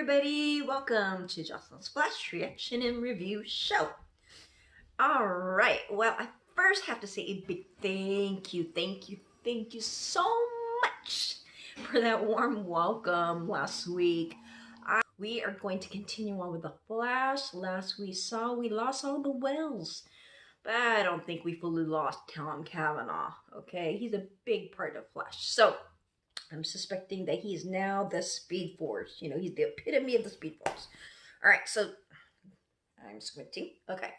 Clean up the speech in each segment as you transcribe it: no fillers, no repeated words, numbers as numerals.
everybody, welcome to Jocelyn's Flash Reaction and Review Show. Alright, well, I first have to say a big thank you so much for that warm welcome last week. We are going to continue on with the Flash. Last we lost all the Wells, but I don't think we fully lost Tom Cavanaugh, okay? He's a big part of Flash, so I'm suspecting that he's now the Speed Force. You know, he's the epitome of the Speed Force. All right, so I'm squinting. Okay,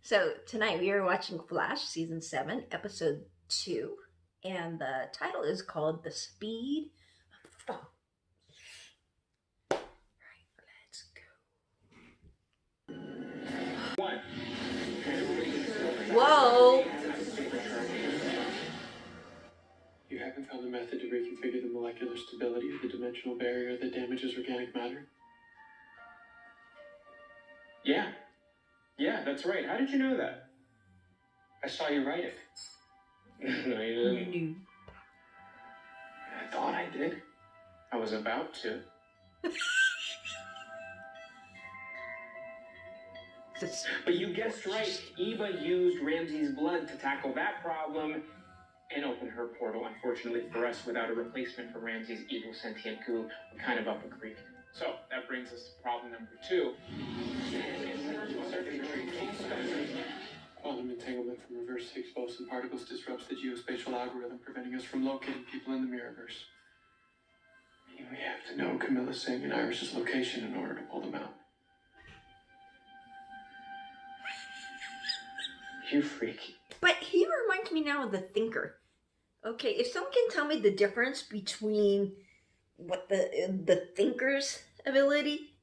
so tonight we are watching Flash Season 7, Episode 2. And the title is called The Speed of Thought. All right, let's go. One. Whoa! You haven't found a method to reconfigure the molecular stability of the dimensional barrier that damages organic matter? Yeah, that's right. How did you know that? I saw you write it. No, you didn't. You knew. I thought I did. I was about to. But you guessed right. Eva used Ramsey's blood to tackle that problem and open her portal. Unfortunately for us, without a replacement for Ramsey's evil sentient goo, we're kind of up a creek. So that brings us to problem number 2. Quantum entanglement from reverse Higgs boson particles disrupts the geospatial algorithm, preventing us from locating people in the Mirrorverse. We have to know Camilla Singh and Iris's location in order to pull them out. You freak. But he reminds me now of the Thinker. Okay, if someone can tell me the difference between what the Thinker's ability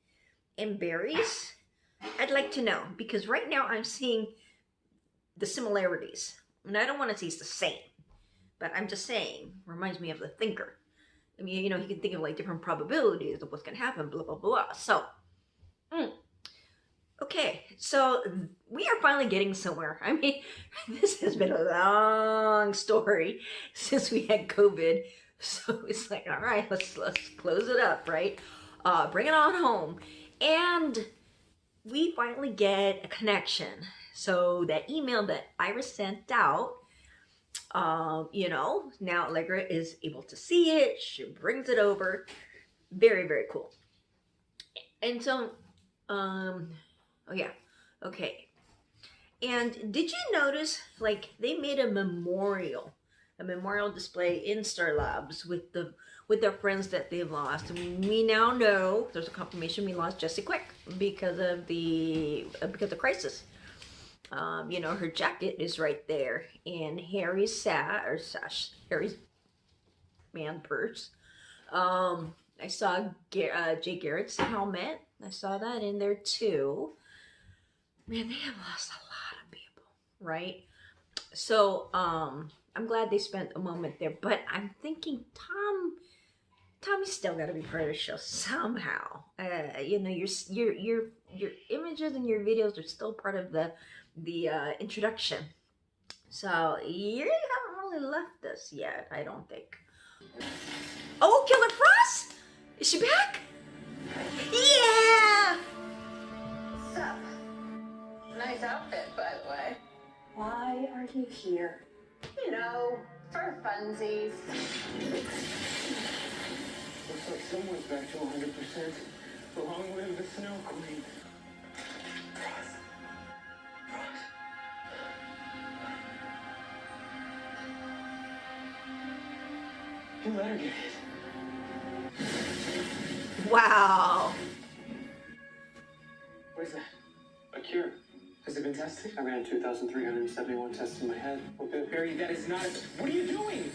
and Barry's, I'd like to know. Because right now I'm seeing the similarities. And I don't want to say it's the same. But I'm just saying, reminds me of the Thinker. I mean, you know, he can think of like different probabilities of what's going to happen, blah, blah, blah. So, okay, so we are finally getting somewhere. I mean, this has been a long story since we had COVID. So it's like, all right, let's close it up, right? Bring it on home. And we finally get a connection. So that email that Iris sent out, you know, now Allegra is able to see it. She brings it over. Very, very cool. And so, oh yeah, okay. And did you notice, like, they made a memorial display in Star Labs with their friends that they lost. And we now know there's a confirmation we lost Jesse Quick because of the crisis. You know, her jacket is right there, and Harry's Harry's man purse. I saw Jay Garrett's helmet. I saw that in there too. Man, they have lost a lot of people, right? So, I'm glad they spent a moment there, but I'm thinking Tommy's still got to be part of the show somehow. You know, your images and your videos are still part of the introduction. So, you haven't really left us yet, I don't think. Oh, Killer Frost! Is she back? Yeah! What's up? Nice outfit, by the way. Why are you here? You know, for funsies. Looks like someone's back to 100%. Long live the Snow Queen. Frost. You let her get it. Wow. What is that? A cure. Has it been tested? I ran 2,371 tests in my head. Well, Barry, that is not. What are you doing?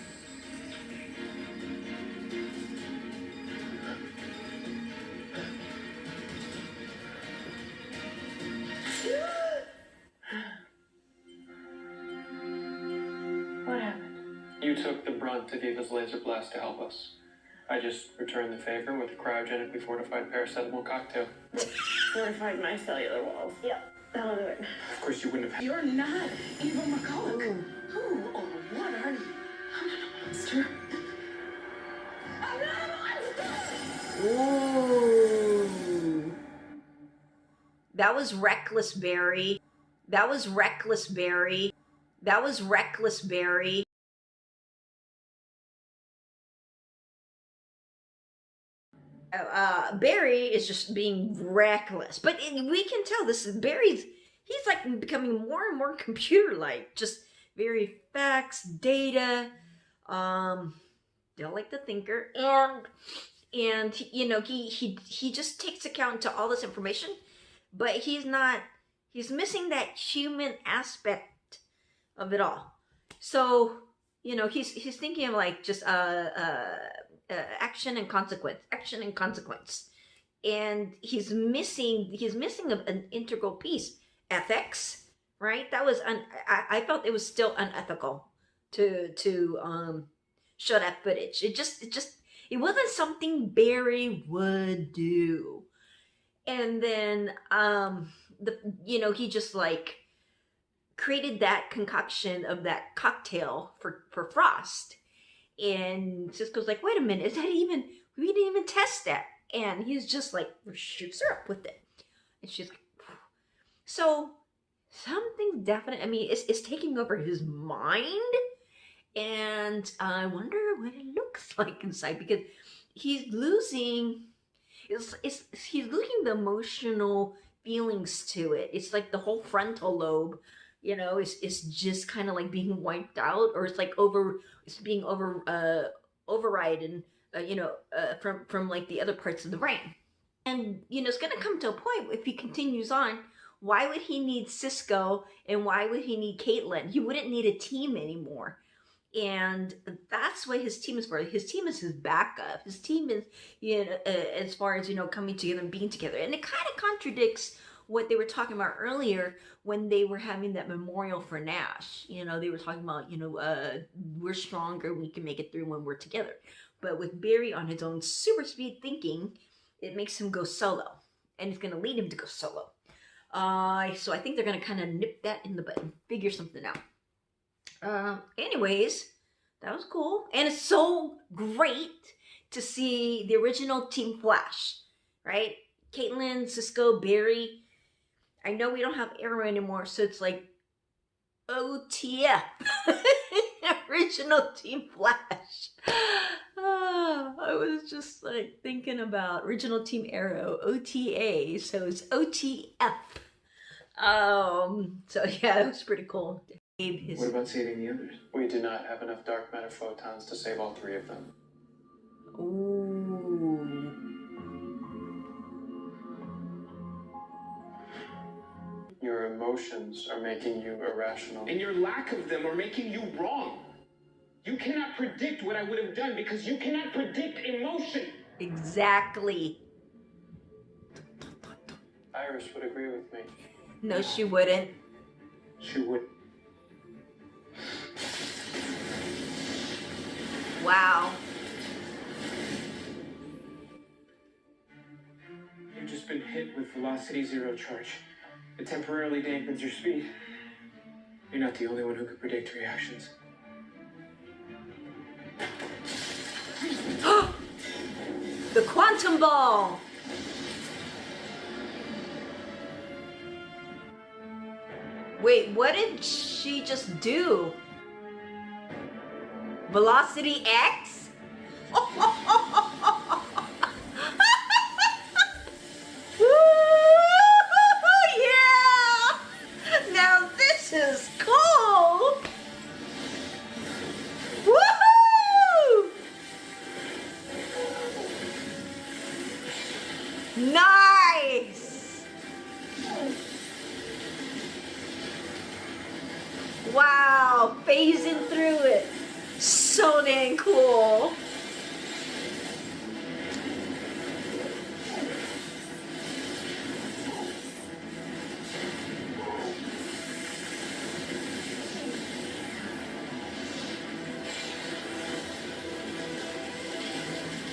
What happened? You took the brunt of Eva's laser blast to help us. I just returned the favor with a cryogenically fortified paracetamol cocktail. Fortified my cellular walls. Yep, that'll do it. Of course, you wouldn't have. You're not Eva McCulloch. Who or what are you? I'm not a monster. I'm not a monster! Ooh. That was reckless, Barry. That was reckless, Barry. That was reckless, Barry. Barry is just being reckless, but we can tell this is Barry's. He's like becoming more and more computer-like, just very facts, data. Still like the thinker, and you know he just takes account to all this information, but he's missing that human aspect of it all. So you know he's thinking of like just action and consequence, and he's missing an integral piece, ethics, right? That was I felt it was still unethical to show that footage. It wasn't something Barry would do. And then he just like created that concoction of that cocktail for Frost. And Cisco's like, wait a minute, we didn't even test that. And he's just like, shoots her up with it. And she's like, phew. So something definite, I mean, it's taking over his mind. And I wonder what it looks like inside, because he's losing the emotional feelings to it. It's like the whole frontal lobe, you know, it's just kind of like being wiped out, or it's like being overridden, from like the other parts of the brain. And you know, it's gonna come to a point if he continues on. Why would he need Cisco, and why would he need Caitlin? He wouldn't need a team anymore. And that's what his team is for. His team is his backup. His team is, as far as, coming together and being together. And it kind of contradicts what they were talking about earlier when they were having that memorial for Nash. You know, they were talking about, we're stronger, we can make it through when we're together. But with Barry on his own super speed thinking, it makes him go solo. And it's going to lead him to go solo. So I think they're going to kind of nip that in the bud and figure something out. Anyways, that was cool. And it's so great to see the original Team Flash, right? Caitlin, Cisco, Barry. I know we don't have Arrow anymore, so it's like OTF. Original Team Flash. I was just like thinking about original Team Arrow, OTA, so it's OTF. So yeah, it was pretty cool. What about saving the others? We did not have enough dark matter photons to save all 3 of them. Ooh. Your emotions are making you irrational. And your lack of them are making you wrong. You cannot predict what I would have done because you cannot predict emotion. Exactly. Iris would agree with me. No, she wouldn't. She would. Wow. You've just been hit with velocity 0 charge. It temporarily dampens your speed. You're not the only one who could predict reactions. The quantum ball. Wait, what did she just do? Velocity X? Yeah! Now this is cool! Woohoo! Nice! Wow, phasing through it. So dang cool.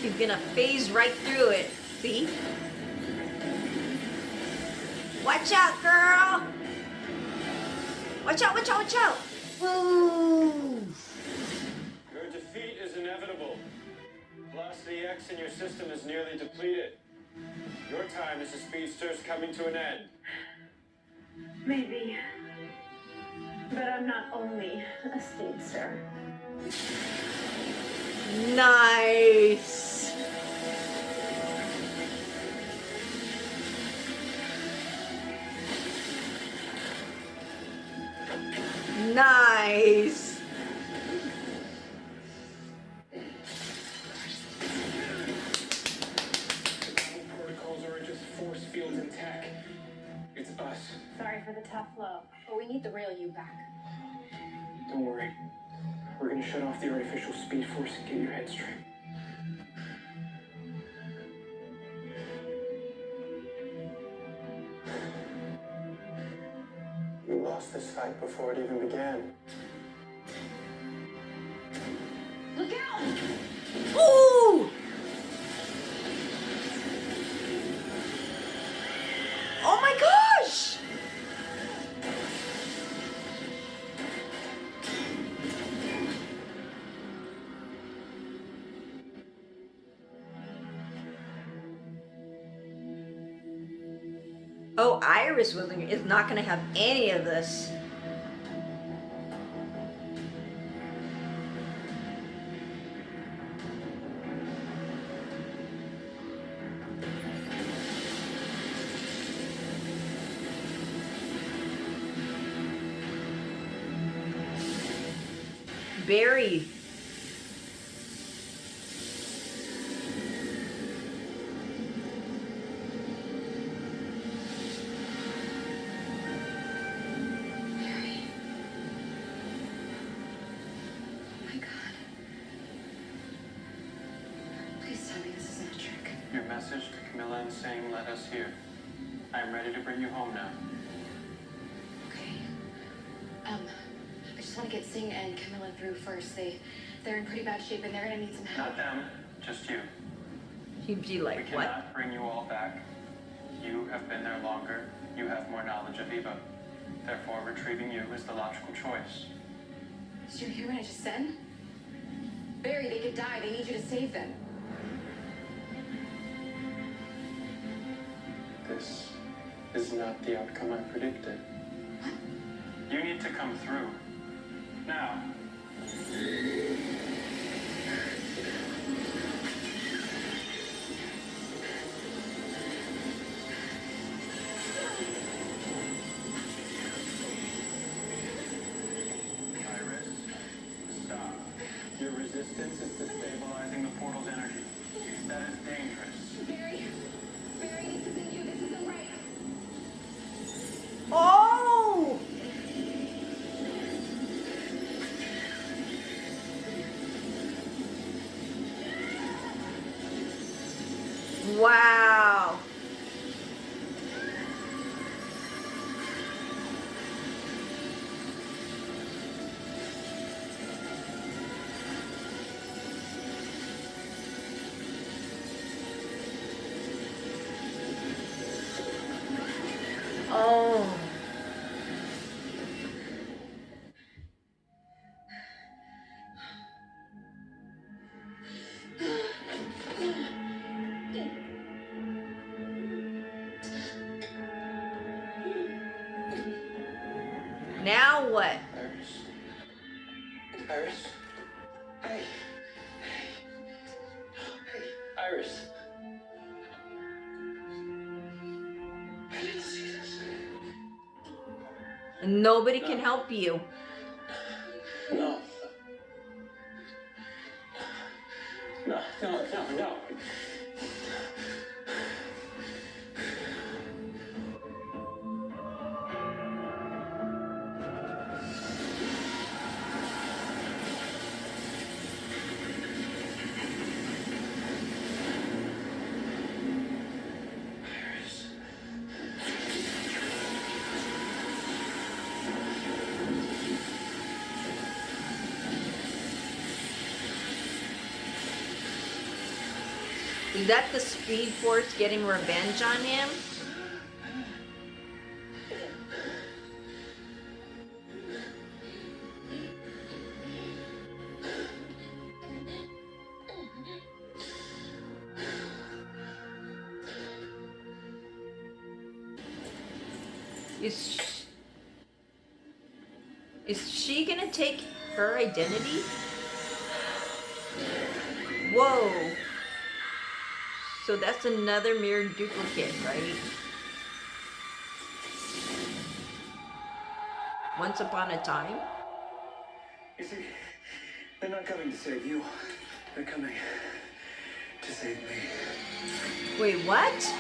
He's gonna phase right through it. See? Watch out, girl! Watch out, watch out, watch out! Woo! Your defeat is inevitable. Velocity X in your system is nearly depleted. Your time as a speedster's coming to an end. Maybe. But I'm not only a speedster. Nice. Nice. Protocols are just force fields and tech. It's us. Sorry for the tough love, but we need the real you back. Don't worry. We're gonna shut off the artificial speed force and get your head straight. You lost this fight before it even began. Look out! Ooh! Oh my gosh! Oh, Iris is not going to have any of this. Barry. My God. Please tell me this isn't a trick. Your message to Camilla and Singh led us here. I am ready to bring you home now. Okay. I just want to get Singh and Camilla through first. They're in pretty bad shape and they're gonna need some help. Not them, just you. He'd be We like, what? cannot bring you all back. You have been there longer. You have more knowledge of Eva. Therefore, retrieving you is the logical choice. Did you hear what I just said? Barry, they could die. They need you to save them. This is not the outcome I predicted. You need to come through. Now. Iris, stop. Your resistance is destabilizing the portal's energy. That is dangerous. Barry, this isn't you. This isn't right. Oh! Wow. Oh. Now what? Iris. Iris. Hey. Hey, Iris. I didn't see this. Nobody can help you. No. No, no, no, no. Iris. Is that the Speed Force getting revenge on him? Is she gonna take her identity? Whoa. So that's another mirror duplicate, right? Once upon a time. You see, they're not coming to save you. They're coming to save me. Wait, what?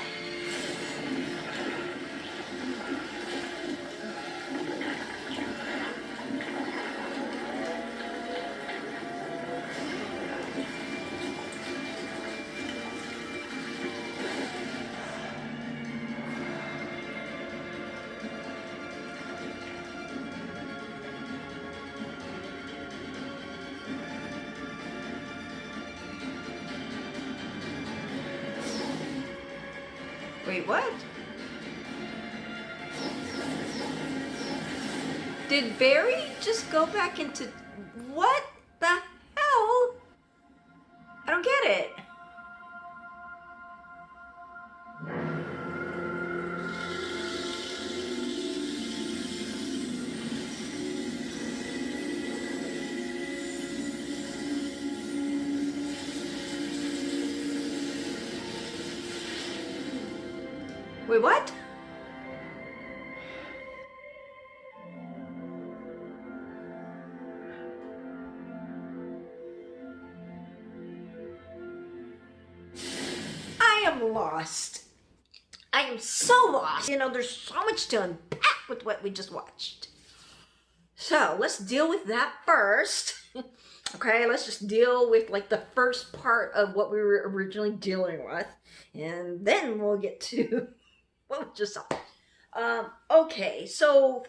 Wait, what? Did Barry just go back into... What the hell? I don't get it. Wait, what? I am lost. I am so lost. You know, there's so much to unpack with what we just watched. So let's deal with that first. Okay, let's just deal with like the first part of what we were originally dealing with. And then we'll get to what we just saw. Okay, so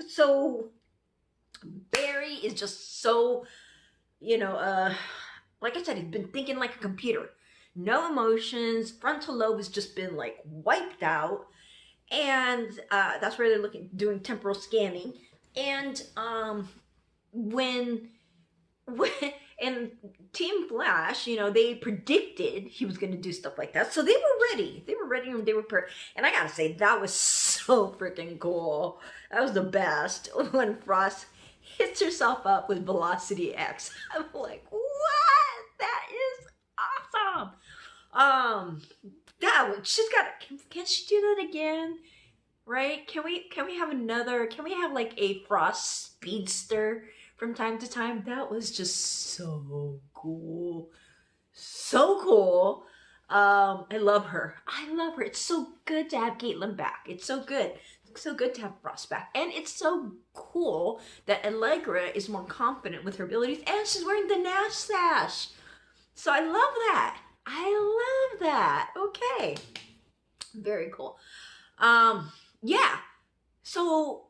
Barry is just so, you know, like I said, he's been thinking like a computer. No emotions, frontal lobe has just been like wiped out. And that's where they're doing temporal scanning. And when and Team Flash, you know, they predicted he was going to do stuff like that. So they were ready. They were ready and they were prepared. And I got to say, that was so freaking cool. That was the best when Frost hits herself up with Velocity X. I'm like, what? That is awesome. She's got, can she do that again? Right? Can we have another, can we have like a Frost speedster from time to time? That was just so cool. So cool. I love her. It's so good to have Caitlin back. It's so good. It's so good to have Frost back. And it's so cool that Allegra is more confident with her abilities and she's wearing the Nash sash. So I love that. Okay. Very cool. Yeah. So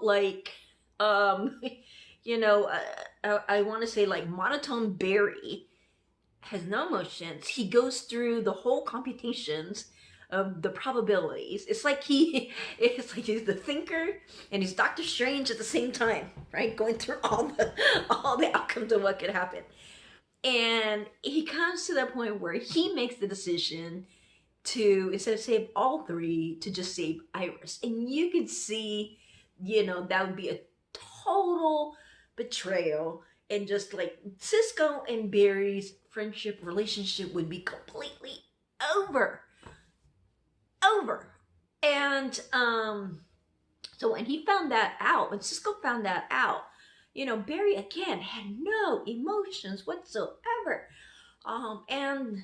like, you know, I want to say like Monotone Barry has no emotions. He goes through the whole computations of the probabilities. It's like he's the thinker and he's Doctor Strange at the same time, right? Going through all the outcomes of what could happen. And he comes to that point where he makes the decision to, instead of save all three, to just save Iris. And you can see, you know, that would be a total betrayal. And just like Cisco and Barry's friendship relationship would be completely over. And so when he found that out, when Cisco found that out, you know, Barry again had no emotions whatsoever. And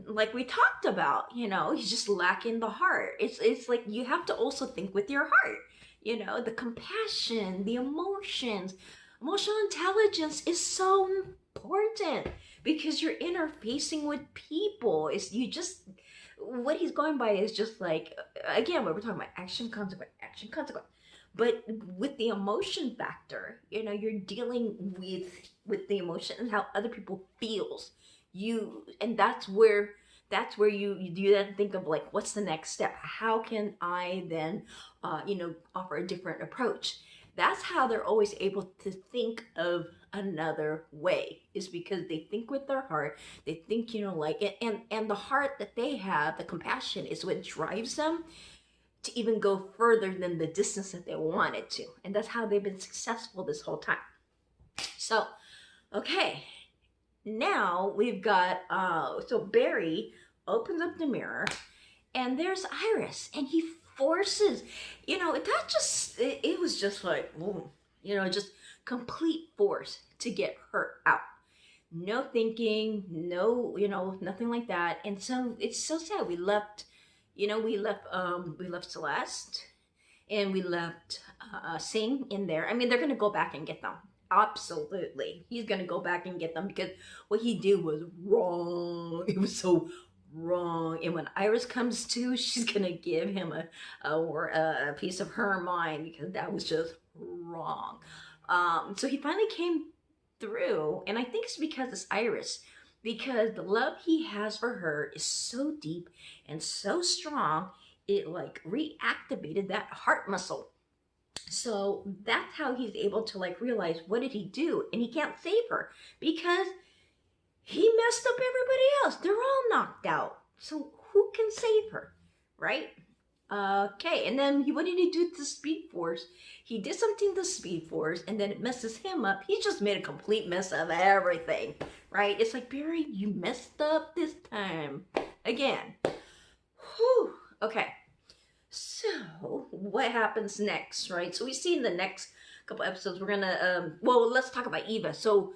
like we talked about, you know, he's just lacking the heart. It's like you have to also think with your heart, you know, the compassion, the emotions. Emotional intelligence is so important because you're interfacing with people. What he's going by is just like, again, what we're talking about, action, consequence. But with the emotion factor, you know, you're dealing with the emotion and how other people feels. And that's where you then think of like, what's the next step? How can I then, you know, offer a different approach? That's how they're always able to think of another way, is because they think with their heart. They think, you know, like, and the heart that they have, the compassion, is what drives them. to even go further than the distance that they wanted to. And that's how they've been successful this whole time. So, okay, now we've got, so Barry opens up the mirror and there's Iris, and he forces, that just, it was just like, boom, just complete force to get her out. No thinking, no, nothing like that. And so it's so sad. We left Celeste, and we left Sing in there. I mean, they're gonna go back and get them. Absolutely, he's gonna go back and get them because what he did was wrong. It was so wrong. And when Iris comes to, she's gonna give him a piece of her mind because that was just wrong. So he finally came through, and I think it's because it's Iris, because the love he has for her is so deep and so strong, it like reactivated that heart muscle. So that's how he's able to like realize, what did he do? And he can't save her because he messed up everybody else. They're all knocked out. So who can save her, right? Okay, and then what did he do to Speed Force? He did something to Speed Force, and then it messes him up. He just made a complete mess of everything, right? It's like, Barry, you messed up this time. Again. Whew. Okay. So, what happens next, right? So we see in the next couple episodes, we're gonna, let's talk about Eva. So,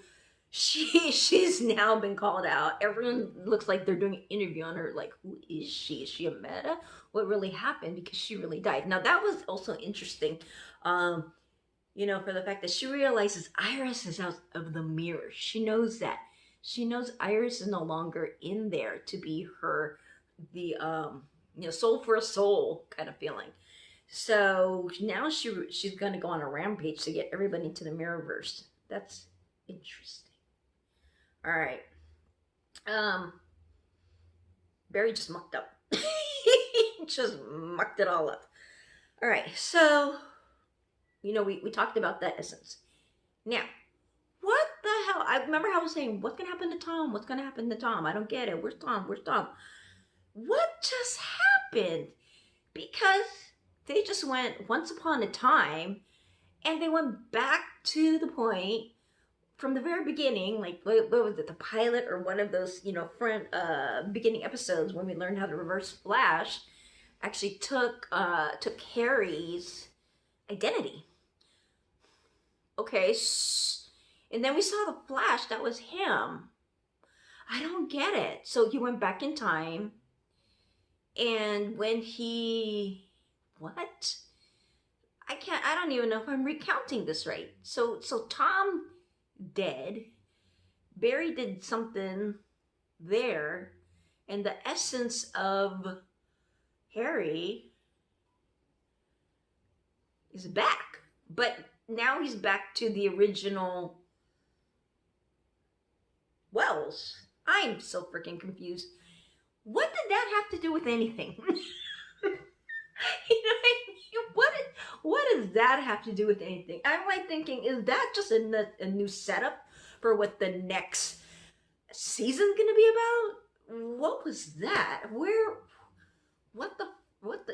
she's now been called out. Everyone looks like they're doing an interview on her. Like, who is she? Is she a meta? What really happened? Because she really died. Now, that was also interesting, for the fact that she realizes Iris is out of the mirror. She knows that. She knows Iris is no longer in there to be her, soul for a soul kind of feeling. So now she's going to go on a rampage to get everybody into the Mirrorverse. That's interesting. All right. Barry just mucked up. He just mucked it all up. All right. So, we talked about that essence. Now, what the hell? I remember how I was saying, what's going to happen to Tom? What's going to happen to Tom? I don't get it. Where's Tom? Where's Tom? What just happened? Because they just went once upon a time, and they went back to the point from the very beginning, like what was it, the pilot or one of those, beginning episodes when we learned how to reverse Flash, actually took Harry's identity. Okay, and then we saw the Flash, that was him. I don't get it. So he went back in time, and when what? I don't even know if I'm recounting this right. So Tom dead, Barry did something there, and the essence of Harry is back. But now he's back to the original Wells. I'm so freaking confused. What did that have to do with anything? What does that have to do with anything? I'm like thinking, is that just a new setup for what the next season's gonna be about? What was that? What the,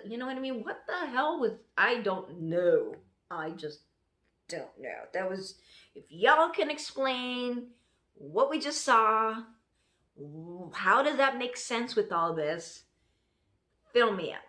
you know what I mean? What the hell was, I don't know. I just don't know. That was, if y'all can explain what we just saw, how does that make sense with all this? Fill me up.